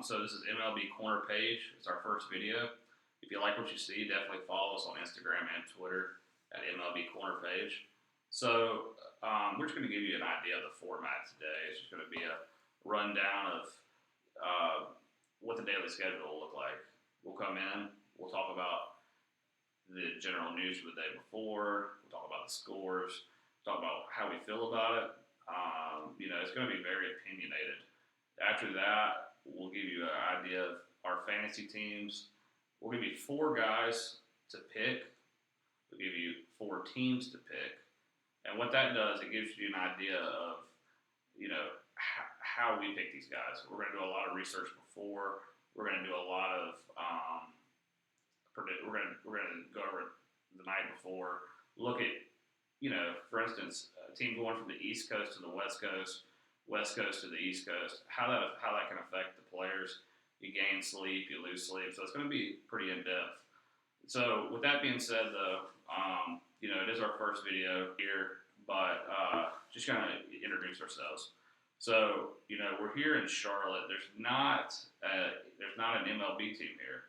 So this is MLB Corner Page. It's our first video. If you like what you see, definitely follow us on Instagram and Twitter at MLB Corner Page. So we're just going to give you an idea of the format today. It's just going to be a rundown of what the daily schedule will look like. We'll come in, we'll talk about the general news for the day before, we'll talk about the scores, talk about how we feel about it. It's going to be very opinionated. After that, we'll give you an idea of our fantasy teams. We'll give you 4 guys to pick. We'll give you 4 teams to pick. And what that does, it gives you an idea of, how we pick these guys. We're going to do a lot of research before. We're going to do a lot of we're going to go over it the night before. Look at, for instance, a team going from the East Coast to the West Coast to the East Coast, how that can affect the players. You gain sleep, you lose sleep, so it's going to be pretty in depth. So with that being said, though, it is our first video here, but just kind of introduce ourselves. So we're here in Charlotte. There's not an MLB team here,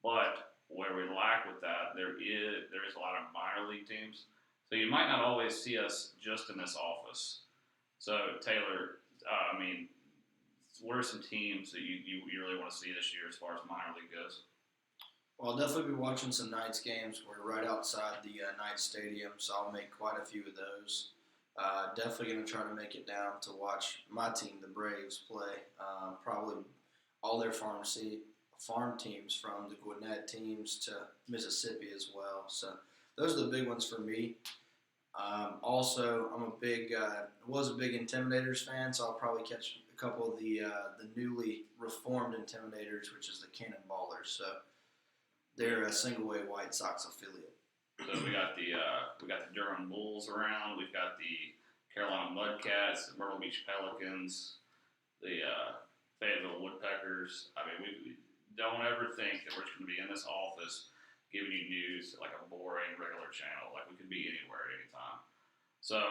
but where we lack with that, there is a lot of minor league teams. So you might not always see us just in this office. So Taylor, what are some teams that you really want to see this year as far as minor league goes? Well, I'll definitely be watching some Knights games. We're right outside the Knights Stadium, so I'll make quite a few of those. Definitely going to try to make it down to watch my team, the Braves, play. Probably all their farm teams, from the Gwinnett teams to Mississippi as well. So those are the big ones for me. Also, I'm was a big Intimidators fan, so I'll probably catch a couple of the newly reformed Intimidators, which is the Cannonballers. So they're a single-A White Sox affiliate. So we got the Durham Bulls around. We've got the Carolina Mudcats, the Myrtle Beach Pelicans, the Fayetteville Woodpeckers. We don't ever think that we're just going to be in this office giving you news like a boring regular channel. Like, we could be anywhere at any time. So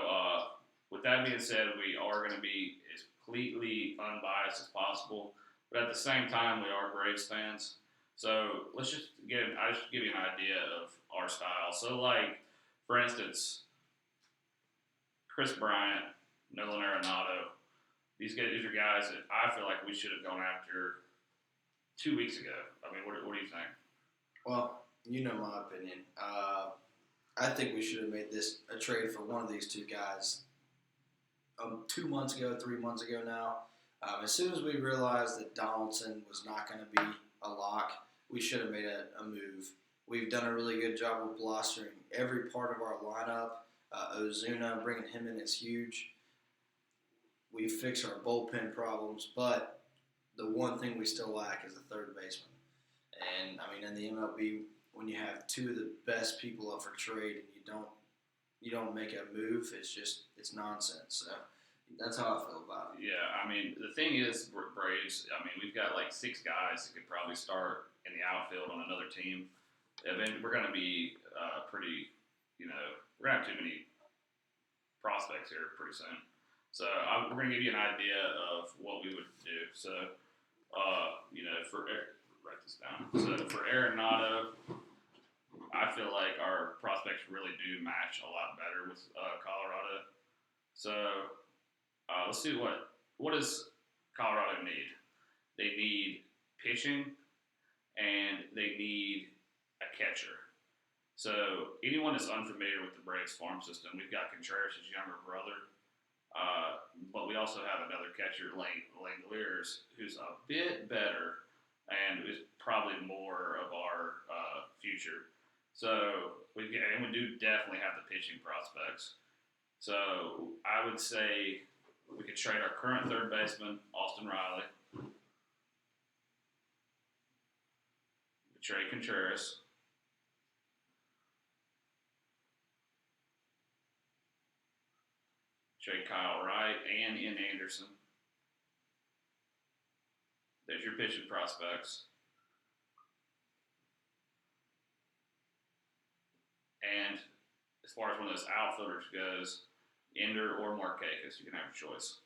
with that being said, we are going to be as completely unbiased as possible, but at the same time, we are Braves fans. So I just give you an idea of our style. So, like, for instance, Kris Bryant, Nolan Arenado, these are guys that I feel like we should have gone after 2 weeks ago. What do you think? Well, you know my opinion. I think we should have made this a trade for one of these 2 guys 2 months ago, 3 months ago now. As soon as we realized that Donaldson was not going to be a lock, we should have made a move. We've done a really good job of blustering every part of our lineup. Ozuna, bringing him in is huge. We've fixed our bullpen problems, but the one thing we still lack is a third baseman. And, in the MLB, when you have 2 of the best people up for trade and you don't make a move, it's nonsense. So that's how I feel about it. Yeah, the thing is, Braves, we've got like 6 guys that could probably start in the outfield on another team. We're going to be pretty, we're going to have too many prospects here pretty soon. So we're going to give you an idea of what we would do. So, write this down. So for Arenado, I feel like our prospects really do match a lot better with Colorado. So let's see what does Colorado need? They need pitching, and they need a catcher. So anyone that's unfamiliar with the Braves farm system, we've got Contreras' younger brother, but we also have another catcher, Lane Lears, who's a bit better and is probably more of our future. So we do definitely have the pitching prospects. So I would say we could trade our current third baseman, Austin Riley. We trade Contreras. Trade Kyle Wright and Ian Anderson. There's your pitching prospects. And as far as one of those outfielders goes, Ender or Markakis, you can have your choice.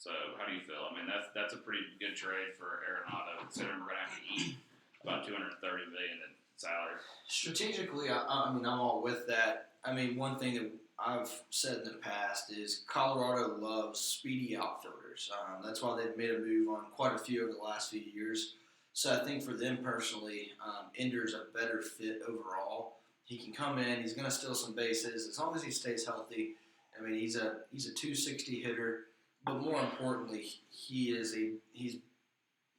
So how do you feel? I mean, that's a pretty good trade for Arenado, considering we're gonna have to eat about $230 million in salary. Strategically, I mean, I'm all with that. I mean, one thing that I've said in the past is Colorado loves speedy outfielders. That's why they've made a move on quite a few over the last few years. So I think for them personally, Ender's a better fit overall. He can come in. He's going to steal some bases as long as he stays healthy. I mean, he's a 260 hitter, but more importantly, he's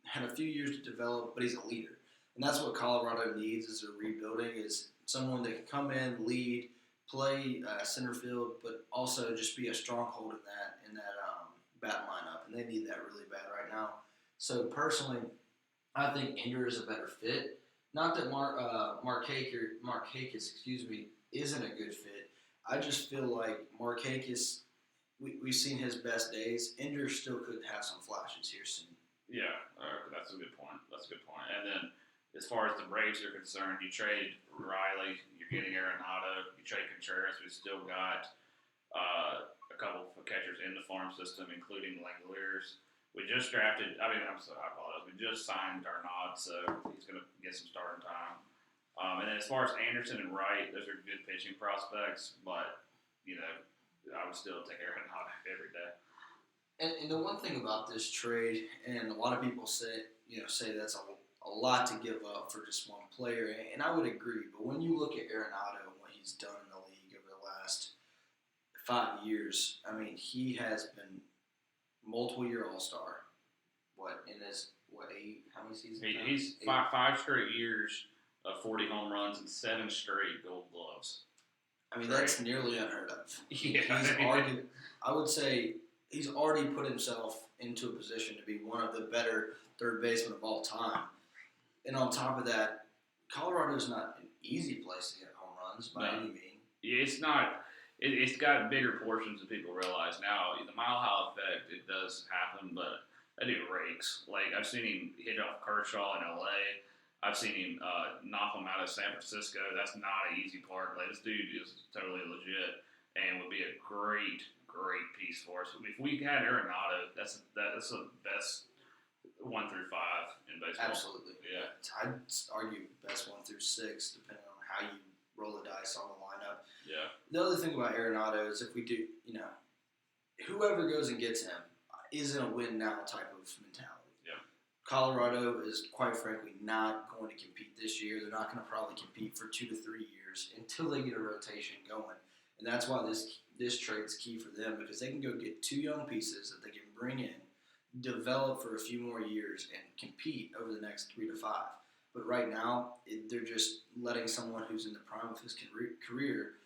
had a few years to develop, but he's a leader, and that's what Colorado needs as they're rebuilding is someone that can come in, lead, play center field, but also just be a stronghold in that bat lineup, and they need that really bad right now. So personally, I think Ender is a better fit. Not that Markakis, isn't a good fit. I just feel like Markakis, we've seen his best days. Ender still could have some flashes here soon. Yeah, that's a good point. And then, as far as the Braves are concerned, you trade Riley, you're getting Arenado, you trade Contreras, we've still got a couple of catchers in the farm system, including Langoliers. We just drafted. I apologize. We just signed Darnod, so he's going to get some starting time. And then as far as Anderson and Wright, those are good pitching prospects, but I would still take Arenado every day. And the one thing about this trade, and a lot of people say that's a lot to give up for just one player, and I would agree. But when you look at Arenado and what he's done in the league over the last 5 years, I mean, he has been multiple-year All-Star. How many seasons? He's five straight years of 40 home runs and 7 straight Gold Gloves. I mean, that's nearly unheard of. Yeah, I would say he's already put himself into a position to be one of the better third basemen of all time. And on top of that, Colorado is not an easy place to get home runs by any means. Yeah, it's not. It's got bigger portions than people realize now. The Mile High effect, it does happen, but that dude rakes. Like, I've seen him hit off Kershaw in L.A. I've seen him knock him out of San Francisco. That's not an easy part. Like, this dude is totally legit and would be a great piece for us. If we had Arenado, that's the best 1 through 5 in baseball. Absolutely. Yeah. I'd argue best 1 through 6, depending on how you roll the dice on the lineup. Yeah. The other thing about Arenado is if we do, whoever goes and gets him isn't a win now type of mentality. Yeah. Colorado is, quite frankly, not going to compete this year. They're not going to probably compete for 2 to 3 years until they get a rotation going. And that's why this trade is key for them, because they can go get 2 young pieces that they can bring in, develop for a few more years, and compete over the next 3 to 5. But right now, they're just letting someone who's in the prime of his career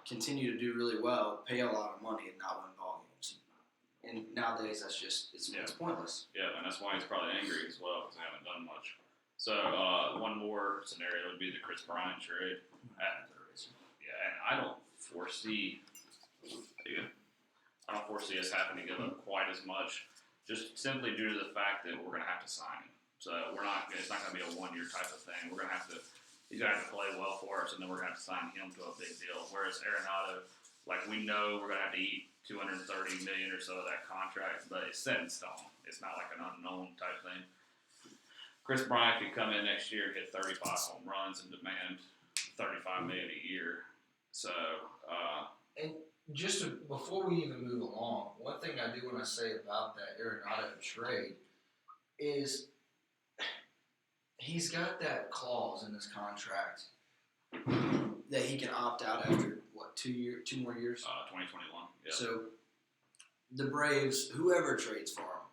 continue to do really well, pay a lot of money, and not win ball games. And nowadays, it's pointless. Yeah, and that's why he's probably angry as well, because they haven't done much. So one more scenario would be the Kris Bryant trade. And I don't foresee us having to give up quite as much, just simply due to the fact that we're going to have to sign him. So it's not going to be a 1-year type of thing. He's going to have to play well for us, and then we're going to have to sign him to a big deal. Whereas Arenado, we know we're going to have to eat $230 million or so of that contract, but it's set in stone. It's not like an unknown type thing. Kris Bryant could come in next year, hit 35 home runs, and demand $35 million a year. So, and before we even move along, one thing I do want to say about that Arenado trade is he's got that clause in his contract that he can opt out after 2 more years. 2021. Yeah. So the Braves, whoever trades for him,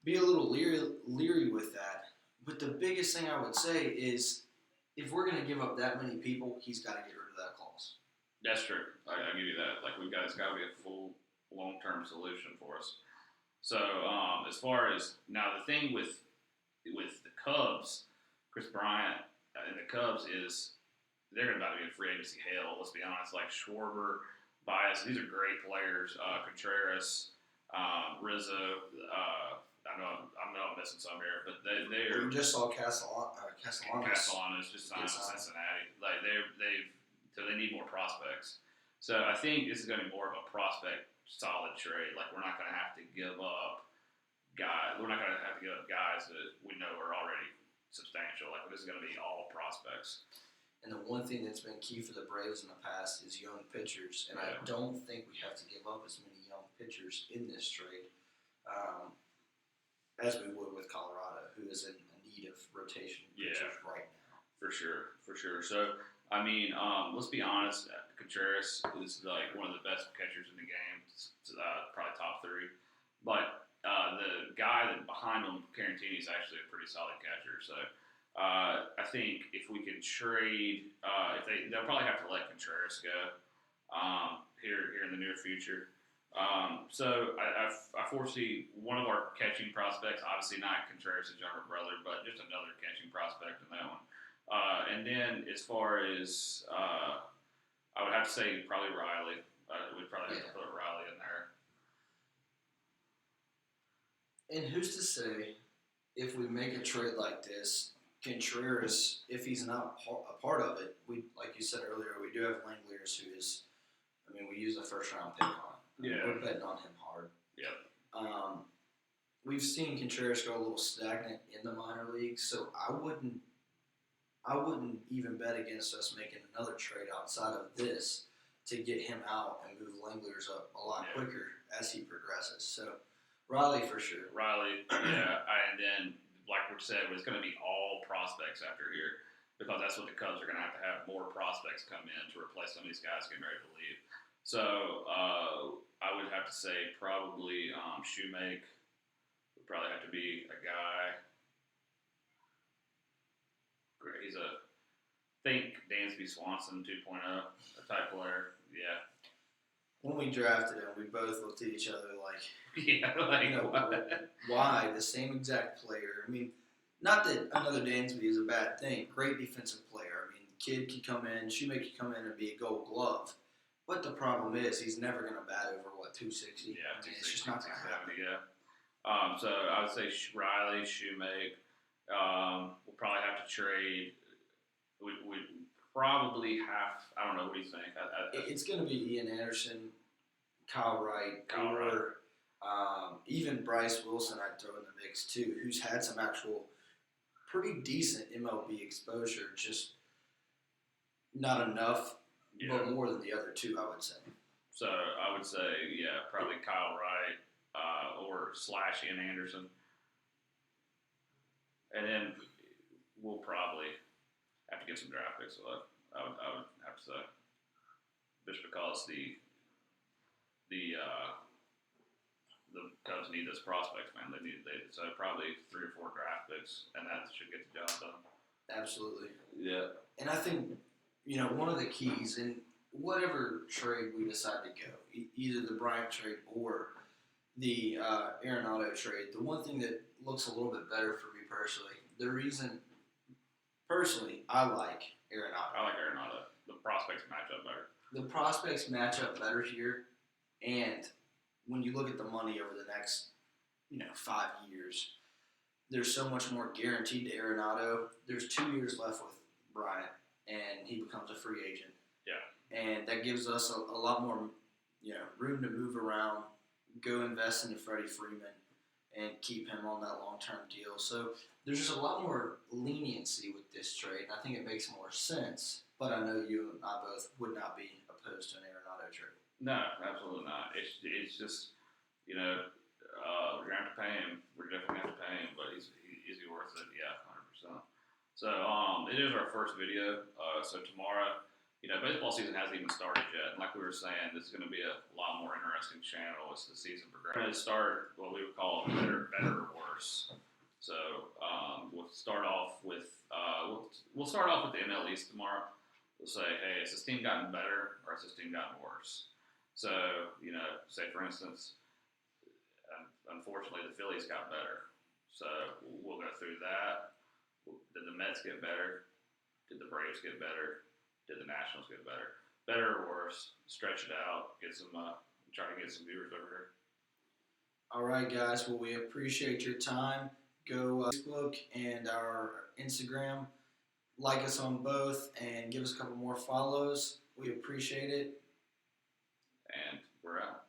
be a little leery with that. But the biggest thing I would say is, if we're going to give up that many people, he's got to get rid of that clause. That's true. I give you that. It's got to be a full long-term solution for us. So as far as now, the thing with the Cubs, Kris Bryant and the Cubs is they're about to be in free agency hell. Let's be honest. Like Schwarber, Baez, these are great players. Contreras, Rizzo. I know I'm missing some here, but they are. We just saw Castellanos. Castellanos just signed with Cincinnati. So they need more prospects. So I think this is going to be more of a prospect solid trade. Like we're not going to have to give up guys. We're not going to have to give up guys that we know are already substantial. Like this is going to be all prospects. And the one thing that's been key for the Braves in the past is young pitchers, and I don't think we have to give up as many young pitchers in this trade as we would with Colorado, who is in need of rotation pitchers right now. For sure. So, I mean, let's be honest. Contreras is like one of the best catchers in the game. It's, probably top 3. But the guy that behind him, Carantini, is actually a pretty solid catcher. So, I think if we can trade, they'll probably have to let Contreras go here in the near future. So I foresee one of our catching prospects, obviously not Contreras' younger brother, but just another catching prospect in that one. And then as far as I would have to say probably Riley. We'd probably have to put Riley in there. And who's to say if we make a trade like this, Contreras, if he's not a part of it, we, like you said earlier, we do have Langeliers who is, I mean, we use a first-round pick on him. Yeah. We're betting on him hard. Yep. We've seen Contreras go a little stagnant in the minor leagues, so I wouldn't even bet against us making another trade outside of this to get him out and move Langeliers up a lot quicker as he progresses. So Riley for sure. Riley, and then like we said, it's going to be all prospects after here because that's what the Cubs are going to have more prospects come in to replace some of these guys getting ready to leave. So I would have to say probably Shoemake would probably have to be a guy. He's think Dansby Swanson 2.0 type player. Yeah. When we drafted him, we both looked at each other like, what? Why the same exact player? I mean, not that another Dansby is a bad thing. Great defensive player. I mean, the kid can come in, Shoemake can come in and be a Gold Glove. But the problem is he's never going to bat over, 260? Yeah, I mean, it's just not going to happen. Yeah. So I would say Riley, Shoemake. We'll probably have to trade. We probably have. I don't know. What do you think? It's going to be Ian Anderson, Kyle Wright, or even Bryce Wilson. I'd throw in the mix too, who's had some actual pretty decent MLB exposure, just not enough, but more than the other two, I would say. So I would say, probably Kyle Wright or / Ian Anderson. And then we'll probably have to get some draft picks. So I would have to say, just because the Cubs need those prospects, man. So probably 3 or 4 draft picks, and that should get the job done. Absolutely. Yeah. And I think one of the keys in whatever trade we decide to go, either the Bryant trade or the Arenado trade, the one thing that looks a little bit better for me personally, the reason personally I like Arenado. I like Arenado. The prospects match up better. The prospects match up better here, and when you look at the money over the next 5 years, there's so much more guaranteed to Arenado. There's 2 years left with Bryant, and he becomes a free agent. Yeah. And that gives us a lot more room to move around, go invest into Freddie Freeman, and keep him on that long-term deal. So there's just a lot more leniency with this trade, and I think it makes more sense. But I know you and I both would not be opposed to an Arenado trade. No, absolutely not. It's just, we're going to have to pay him. We're definitely going to have to pay him, but is he worth it? Yeah, 100%. So it is our first video. So tomorrow, baseball season hasn't even started yet. And like we were saying, this is going to be a lot more interesting channel as the season progresses. We're going to start what we would call better or worse. So we'll start off with we'll start off with the NL East tomorrow. We'll say, hey, has this team gotten better or has this team gotten worse? So, say for instance, unfortunately the Phillies got better. So we'll go through that. Did the Mets get better? Did the Braves get better? Did the Nationals get better? Better or worse? Stretch it out. Get some. Try to get some viewers over here. All right, guys. Well, we appreciate your time. Go Facebook and our Instagram. Like us on both and give us a couple more follows. We appreciate it. and we're out.